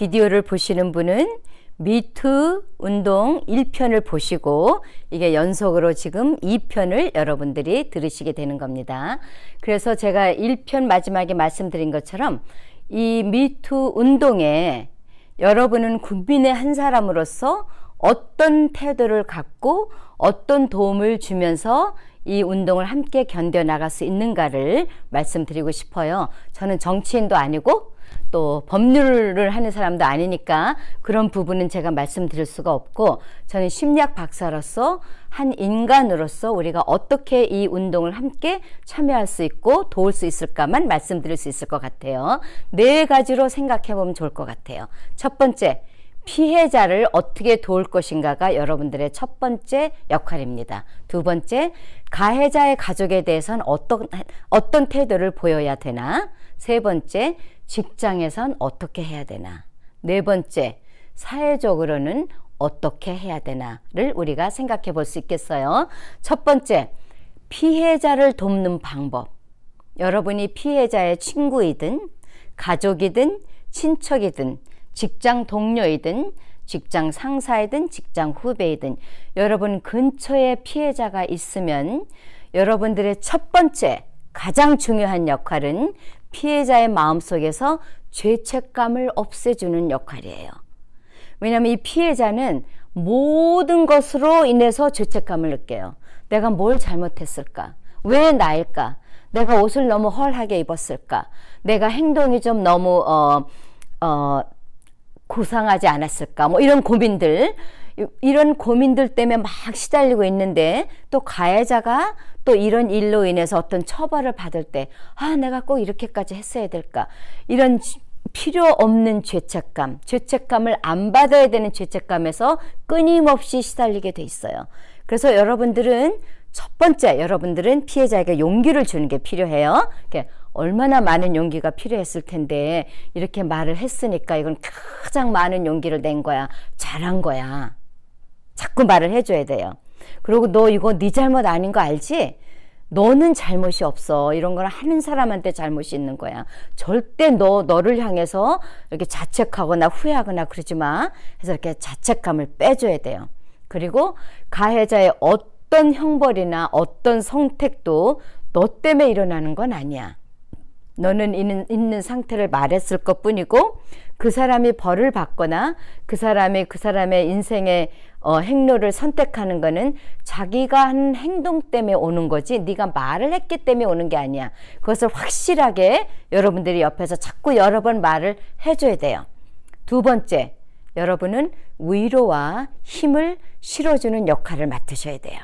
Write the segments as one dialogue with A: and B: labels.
A: 비디오를 보시는 분은 미투 운동 1편을 보시고 이게 연속으로 지금 2편을 여러분들이 들으시게 되는 겁니다. 그래서 제가 1편 마지막에 말씀드린 것처럼 이 미투 운동에 여러분은 국민의 한 사람으로서 어떤 태도를 갖고 어떤 도움을 주면서 이 운동을 함께 견뎌나갈 수 있는가를 말씀드리고 싶어요. 저는 정치인도 아니고 또 법률을 하는 사람도 아니니까 그런 부분은 제가 말씀드릴 수가 없고, 저는 심리학 박사로서 한 인간으로서 우리가 어떻게 이 운동을 함께 참여할 수 있고 도울 수 있을까만 말씀드릴 수 있을 것 같아요. 4가지로 생각해 보면 좋을 것 같아요. 첫 번째, 피해자를 어떻게 도울 것인가가 여러분들의 첫 번째 역할입니다. 두 번째, 가해자의 가족에 대해서는 어떤 태도를 보여야 되나? 세 번째, 직장에선 어떻게 해야 되나? 네 번째, 사회적으로는 어떻게 해야 되나를 우리가 생각해 볼 수 있겠어요. 첫 번째, 피해자를 돕는 방법. 여러분이 피해자의 친구이든 가족이든 친척이든 직장 동료이든 직장 상사이든 직장 후배이든 여러분 근처에 피해자가 있으면 여러분들의 첫 번째 가장 중요한 역할은 피해자의 마음속에서 죄책감을 없애주는 역할이에요. 왜냐하면 이 피해자는 모든 것으로 인해서 죄책감을 느껴요. 내가 뭘 잘못했을까? 왜 나일까? 내가 옷을 너무 헐하게 입었을까? 내가 행동이 좀 너무 고상하지 않았을까? 뭐 이런 고민들 때문에 막 시달리고 있는데, 또 가해자가 또 이런 일로 인해서 어떤 처벌을 받을 때 내가 꼭 이렇게까지 했어야 될까? 이런 필요 없는 죄책감을 안 받아야 되는 죄책감에서 끊임없이 시달리게 돼 있어요. 그래서 여러분들은 첫 번째, 여러분들은 피해자에게 용기를 주는 게 필요해요. 얼마나 많은 용기가 필요했을 텐데 이렇게 말을 했으니까 이건 가장 많은 용기를 낸 거야. 잘한 거야. 자꾸 말을 해줘야 돼요. 그리고 너 이거 네 잘못 아닌 거 알지? 너는 잘못이 없어. 이런 걸 하는 사람한테 잘못이 있는 거야. 절대 너를 향해서 이렇게 자책하거나 후회하거나 그러지 마. 그래서 이렇게 자책감을 빼줘야 돼요. 그리고 가해자의 어떤 형벌이나 어떤 선택도 너 때문에 일어나는 건 아니야. 너는 있는 상태를 말했을 것 뿐이고, 그 사람이 벌을 받거나 그 사람의 인생의 행로를 선택하는 거는 자기가 한 행동 때문에 오는 거지 네가 말을 했기 때문에 오는 게 아니야. 그것을 확실하게 여러분들이 옆에서 자꾸 여러 번 말을 해줘야 돼요. 두 번째, 여러분은 위로와 힘을 실어주는 역할을 맡으셔야 돼요.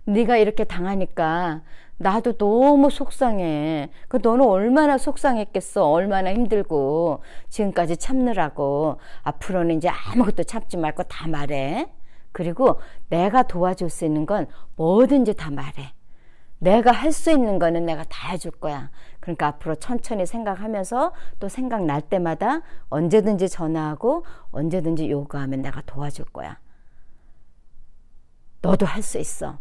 A: 네가 이렇게 당하니까 나도 너무 속상해. 너는 얼마나 속상했겠어. 얼마나 힘들고 지금까지 참느라고. 앞으로는 이제 아무것도 참지 말고 다 말해. 그리고 내가 도와줄 수 있는 건 뭐든지 다 말해. 내가 할 수 있는 거는 내가 다 해줄 거야. 그러니까 앞으로 천천히 생각하면서 또 생각날 때마다 언제든지 전화하고 언제든지 요구하면 내가 도와줄 거야. 너도 할 수 있어.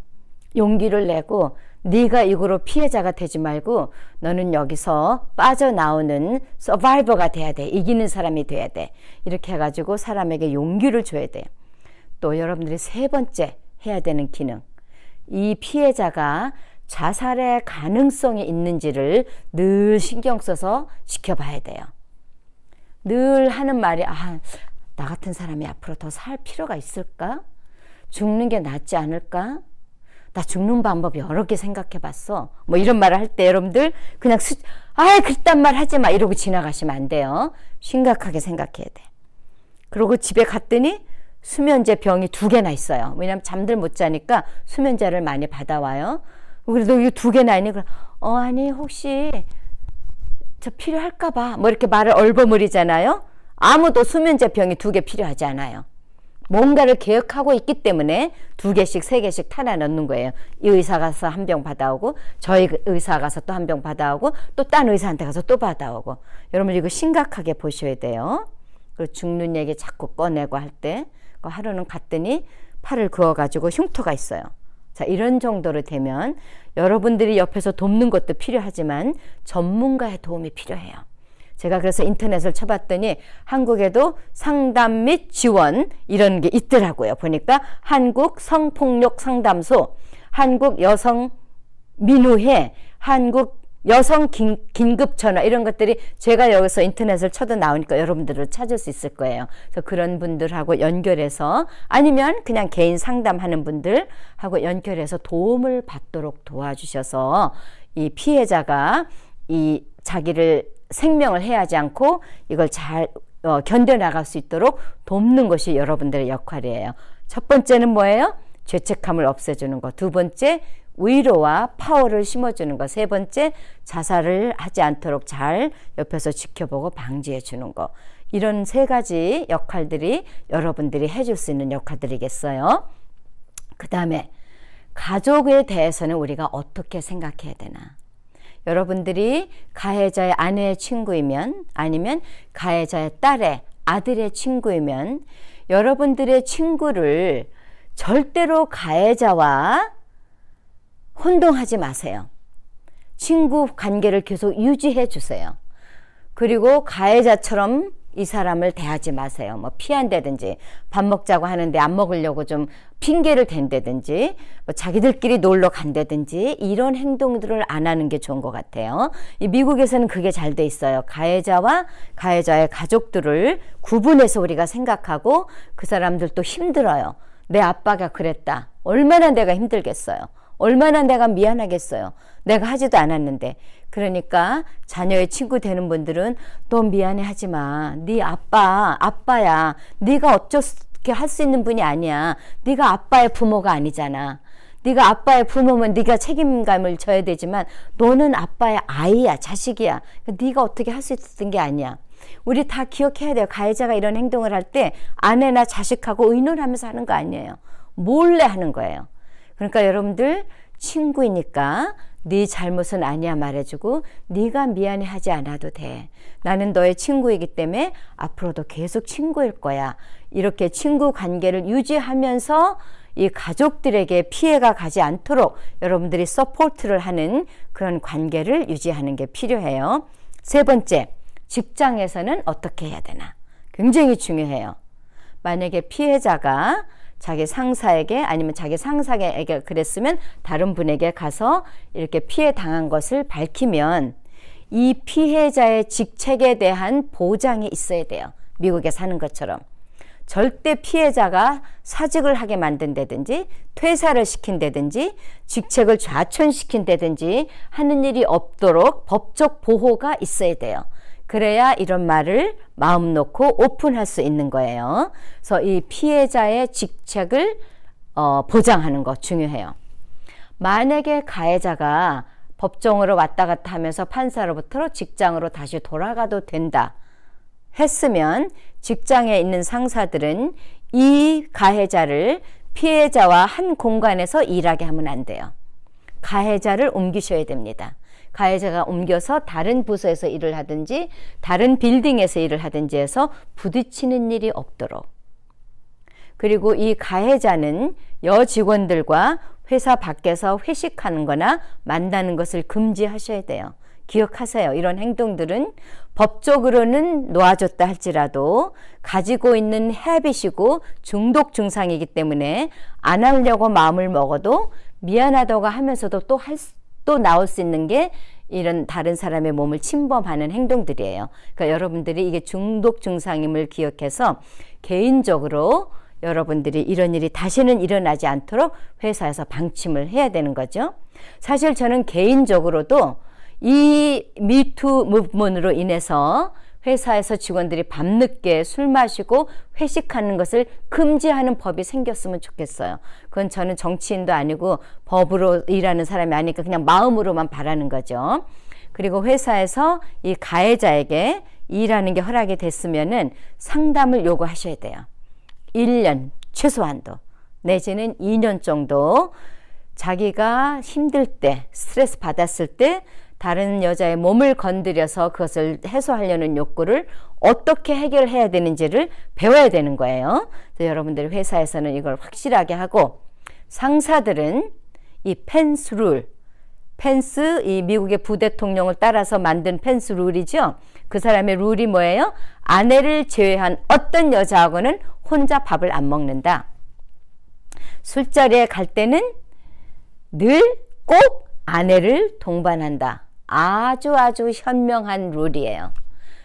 A: 용기를 내고 네가 이거로 피해자가 되지 말고 너는 여기서 빠져나오는 서바이버가 돼야 돼. 이기는 사람이 돼야 돼. 이렇게 해가지고 사람에게 용기를 줘야 돼. 또 여러분들이 세 번째 해야 되는 기능, 이 피해자가 자살의 가능성이 있는지를 늘 신경 써서 지켜봐야 돼요. 늘 하는 말이 나 같은 사람이 앞으로 더 살 필요가 있을까? 죽는 게 낫지 않을까? 나 죽는 방법 여러 개 생각해 봤어. 뭐 이런 말을 할 때 여러분들 그냥 그딴 말 하지 마 이러고 지나가시면 안 돼요. 심각하게 생각해야 돼. 그리고 집에 갔더니 수면제 병이 2개나 있어요. 왜냐면 잠들 못 자니까 수면제를 많이 받아와요. 그래도 이게 2개나 있니? 아니 혹시 저 필요할까 봐. 뭐 이렇게 말을 얼버무리잖아요. 아무도 수면제 병이 2개 필요하지 않아요. 뭔가를 계획하고 있기 때문에 2개씩 3개씩 타나 넣는 거예요. 이 의사 가서 한 병 받아오고 저희 의사 가서 또 한 병 받아오고 또 딴 의사한테 가서 또 받아오고. 여러분 이거 심각하게 보셔야 돼요. 그리고 죽는 얘기 자꾸 꺼내고 할 때 하루는 갔더니 팔을 그어가지고 흉터가 있어요. 자, 이런 정도로 되면 여러분들이 옆에서 돕는 것도 필요하지만 전문가의 도움이 필요해요. 제가 그래서 인터넷을 쳐봤더니 한국에도 상담 및 지원 이런 게 있더라고요. 보니까 한국 성폭력 상담소, 한국 여성 민우회, 한국 여성 긴급 전화 이런 것들이 제가 여기서 인터넷을 쳐도 나오니까 여러분들을 찾을 수 있을 거예요. 그래서 그런 분들하고 연결해서 아니면 그냥 개인 상담하는 분들하고 연결해서 도움을 받도록 도와주셔서 이 피해자가 이 자기를 생명을 해하지 않고 이걸 잘 견뎌나갈 수 있도록 돕는 것이 여러분들의 역할이에요. 첫 번째는 뭐예요? 죄책감을 없애주는 것. 두 번째, 위로와 파워를 심어주는 것. 세 번째, 자살을 하지 않도록 잘 옆에서 지켜보고 방지해 주는 것. 이런 세 가지 역할들이 여러분들이 해줄 수 있는 역할들이겠어요. 그 다음에 가족에 대해서는 우리가 어떻게 생각해야 되나. 여러분들이 가해자의 아내의 친구이면 아니면 가해자의 딸의 아들의 친구이면 여러분들의 친구를 절대로 가해자와 혼동하지 마세요. 친구 관계를 계속 유지해 주세요. 그리고 가해자처럼 이 사람을 대하지 마세요. 뭐 피한다든지 밥 먹자고 하는데 안 먹으려고 좀 핑계를 댄다든지 뭐 자기들끼리 놀러 간다든지 이런 행동들을 안 하는 게 좋은 것 같아요. 이 미국에서는 그게 잘 돼 있어요. 가해자와 가해자의 가족들을 구분해서 우리가 생각하고 그 사람들도 힘들어요. 내 아빠가 그랬다. 얼마나 내가 힘들겠어요. 얼마나 내가 미안하겠어요. 내가 하지도 않았는데. 그러니까 자녀의 친구 되는 분들은 너 미안해 하지 마. 네 아빠야. 네가 어떻게 할 수 있는 분이 아니야. 네가 아빠의 부모가 아니잖아. 네가 아빠의 부모면 네가 책임감을 져야 되지만 너는 아빠의 아이야. 자식이야. 네가 어떻게 할 수 있었던 게 아니야. 우리 다 기억해야 돼요. 가해자가 이런 행동을 할 때 아내나 자식하고 의논하면서 하는 거 아니에요. 몰래 하는 거예요. 그러니까 여러분들 친구이니까 네 잘못은 아니야 말해주고 네가 미안해 하지 않아도 돼. 나는 너의 친구이기 때문에 앞으로도 계속 친구일 거야. 이렇게 친구 관계를 유지하면서 이 가족들에게 피해가 가지 않도록 여러분들이 서포트를 하는 그런 관계를 유지하는 게 필요해요. 세 번째, 직장에서는 어떻게 해야 되나? 굉장히 중요해요. 만약에 피해자가 자기 상사에게 아니면 자기 상사에게 그랬으면 다른 분에게 가서 이렇게 피해 당한 것을 밝히면 이 피해자의 직책에 대한 보장이 있어야 돼요. 미국에 사는 것처럼. 절대 피해자가 사직을 하게 만든다든지 퇴사를 시킨다든지 직책을 좌천시킨다든지 하는 일이 없도록 법적 보호가 있어야 돼요. 그래야 이런 말을 마음 놓고 오픈할 수 있는 거예요. 그래서 이 피해자의 직책을 보장하는 거 중요해요. 만약에 가해자가 법정으로 왔다 갔다 하면서 판사로부터 직장으로 다시 돌아가도 된다 했으면 직장에 있는 상사들은 이 가해자를 피해자와 한 공간에서 일하게 하면 안 돼요. 가해자를 옮기셔야 됩니다. 가해자가 옮겨서 다른 부서에서 일을 하든지 다른 빌딩에서 일을 하든지 해서 부딪히는 일이 없도록. 그리고 이 가해자는 여직원들과 회사 밖에서 회식하는 거나 만나는 것을 금지하셔야 돼요. 기억하세요. 이런 행동들은 법적으로는 놓아줬다 할지라도 가지고 있는 헤빗이고 중독 증상이기 때문에 안 하려고 마음을 먹어도 미안하다고 하면서도 또 나올 수 있는 게 이런 다른 사람의 몸을 침범하는 행동들이에요. 그러니까 여러분들이 이게 중독 증상임을 기억해서 개인적으로 여러분들이 이런 일이 다시는 일어나지 않도록 회사에서 방침을 해야 되는 거죠. 사실 저는 개인적으로도 이 미투 무브먼트로 인해서 회사에서 직원들이 밤늦게 술 마시고 회식하는 것을 금지하는 법이 생겼으면 좋겠어요. 그건 저는 정치인도 아니고 법으로 일하는 사람이 아니니까 그냥 마음으로만 바라는 거죠. 그리고 회사에서 이 가해자에게 일하는 게 허락이 됐으면은 상담을 요구하셔야 돼요. 1년 최소한도 내지는 2년 정도 자기가 힘들 때 스트레스 받았을 때 다른 여자의 몸을 건드려서 그것을 해소하려는 욕구를 어떻게 해결해야 되는지를 배워야 되는 거예요. 그래서 여러분들이 회사에서는 이걸 확실하게 하고 상사들은 이 펜스 룰 펜스, 이 미국의 부대통령을 따라서 만든 펜스 룰이죠. 그 사람의 룰이 뭐예요? 아내를 제외한 어떤 여자하고는 혼자 밥을 안 먹는다. 술자리에 갈 때는 늘 꼭 아내를 동반한다. 아주 현명한 룰이에요.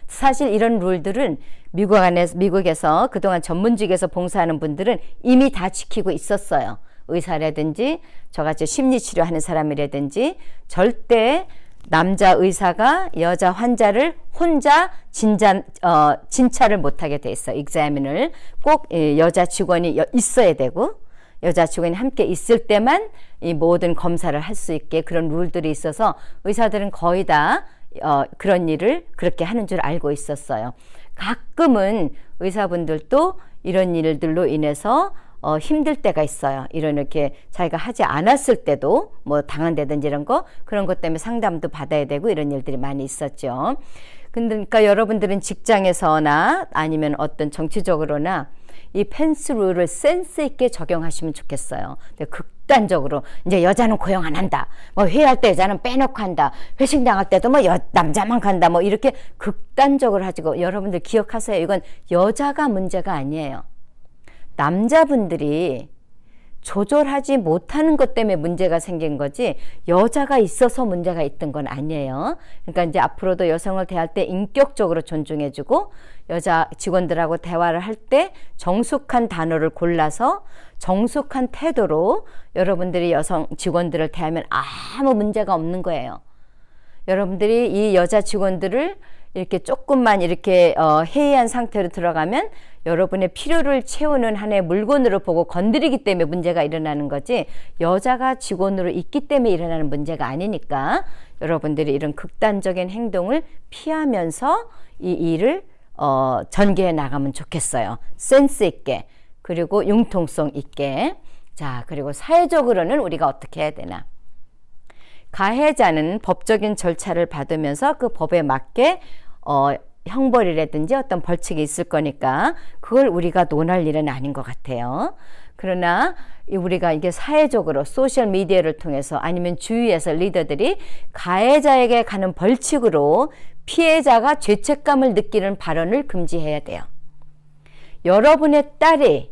A: 사실 이런 룰들은 미국에서 그동안 전문직에서 봉사하는 분들은 이미 다 지키고 있었어요. 의사라든지 저같이 심리치료하는 사람이라든지 절대 남자 의사가 여자 환자를 혼자 진찰을 못하게 돼 있어. examine을 꼭 여자 직원이 있어야 되고 여자 직원이 함께 있을 때만 이 모든 검사를 할 수 있게 그런 룰들이 있어서 의사들은 거의 다 그런 일을 그렇게 하는 줄 알고 있었어요. 가끔은 의사분들도 이런 일들로 인해서 힘들 때가 있어요. 이렇게 자기가 하지 않았을 때도 뭐 당한다든지 이런 거 그런 것 때문에 상담도 받아야 되고 이런 일들이 많이 있었죠. 그러니까 여러분들은 직장에서나 아니면 어떤 정치적으로나 이 펜스 룰을 센스 있게 적용하시면 좋겠어요. 극단적으로 이제 여자는 고용 안 한다. 뭐 회의할 때 여자는 빼놓고 한다. 회식 나갈 때도 뭐 남자만 간다. 뭐 이렇게 극단적으로 하지고 여러분들 기억하세요. 이건 여자가 문제가 아니에요. 남자분들이 조절하지 못하는 것 때문에 문제가 생긴 거지 여자가 있어서 문제가 있던 건 아니에요. 그러니까 이제 앞으로도 여성을 대할 때 인격적으로 존중해주고 여자 직원들하고 대화를 할 때 정숙한 단어를 골라서 정숙한 태도로 여러분들이 여성 직원들을 대하면 아무 문제가 없는 거예요. 여러분들이 이 여자 직원들을 이렇게 조금만 이렇게 해이한 상태로 들어가면 여러분의 필요를 채우는 하나의 물건으로 보고 건드리기 때문에 문제가 일어나는 거지 여자가 직원으로 있기 때문에 일어나는 문제가 아니니까 여러분들이 이런 극단적인 행동을 피하면서 이 일을 전개해 나가면 좋겠어요. 센스 있게 그리고 융통성 있게. 자, 그리고 사회적으로는 우리가 어떻게 해야 되나? 가해자는 법적인 절차를 받으면서 그 법에 맞게 형벌이라든지 어떤 벌칙이 있을 거니까 그걸 우리가 논할 일은 아닌 것 같아요. 그러나 우리가 이게 사회적으로 소셜 미디어를 통해서 아니면 주위에서 리더들이 가해자에게 가는 벌칙으로 피해자가 죄책감을 느끼는 발언을 금지해야 돼요. 여러분의 딸이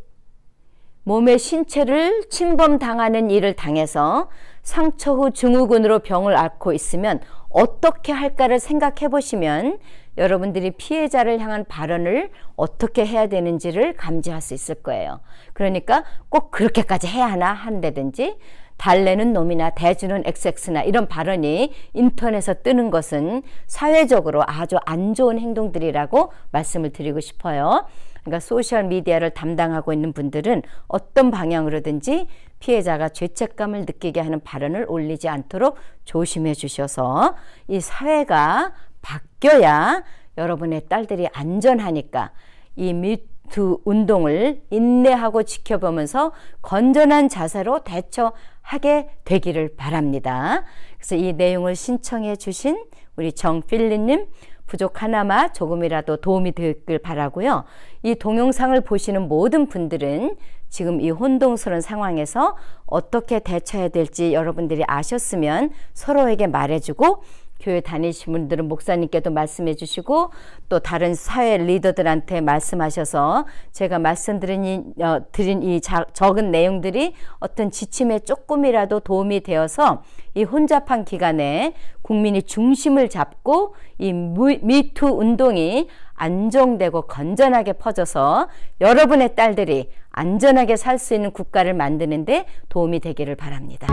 A: 몸의 신체를 침범당하는 일을 당해서 상처 후 증후군으로 병을 앓고 있으면 어떻게 할까를 생각해 보시면 여러분들이 피해자를 향한 발언을 어떻게 해야 되는지를 감지할 수 있을 거예요. 그러니까 꼭 그렇게까지 해야 하나 한다든지 달래는 놈이나 대주는 XX나 이런 발언이 인터넷에 뜨는 것은 사회적으로 아주 안 좋은 행동들이라고 말씀을 드리고 싶어요. 그러니까 소셜 미디어를 담당하고 있는 분들은 어떤 방향으로든지 피해자가 죄책감을 느끼게 하는 발언을 올리지 않도록 조심해 주셔서 이 사회가 바뀌어야 여러분의 딸들이 안전하니까 이 미투 운동을 인내하고 지켜보면서 건전한 자세로 대처하게 되기를 바랍니다. 그래서 이 내용을 신청해 주신 우리 정필리님 부족하나마 조금이라도 도움이 되길 바라고요. 이 동영상을 보시는 모든 분들은 지금 이 혼동스러운 상황에서 어떻게 대처해야 될지 여러분들이 아셨으면 서로에게 말해주고 교회 다니시는 분들은 목사님께도 말씀해 주시고 또 다른 사회 리더들한테 말씀하셔서 제가 말씀드린 이 적은 내용들이 어떤 지침에 조금이라도 도움이 되어서 이 혼잡한 기간에 국민이 중심을 잡고 이 미투 운동이 안정되고 건전하게 퍼져서 여러분의 딸들이 안전하게 살 수 있는 국가를 만드는 데 도움이 되기를 바랍니다.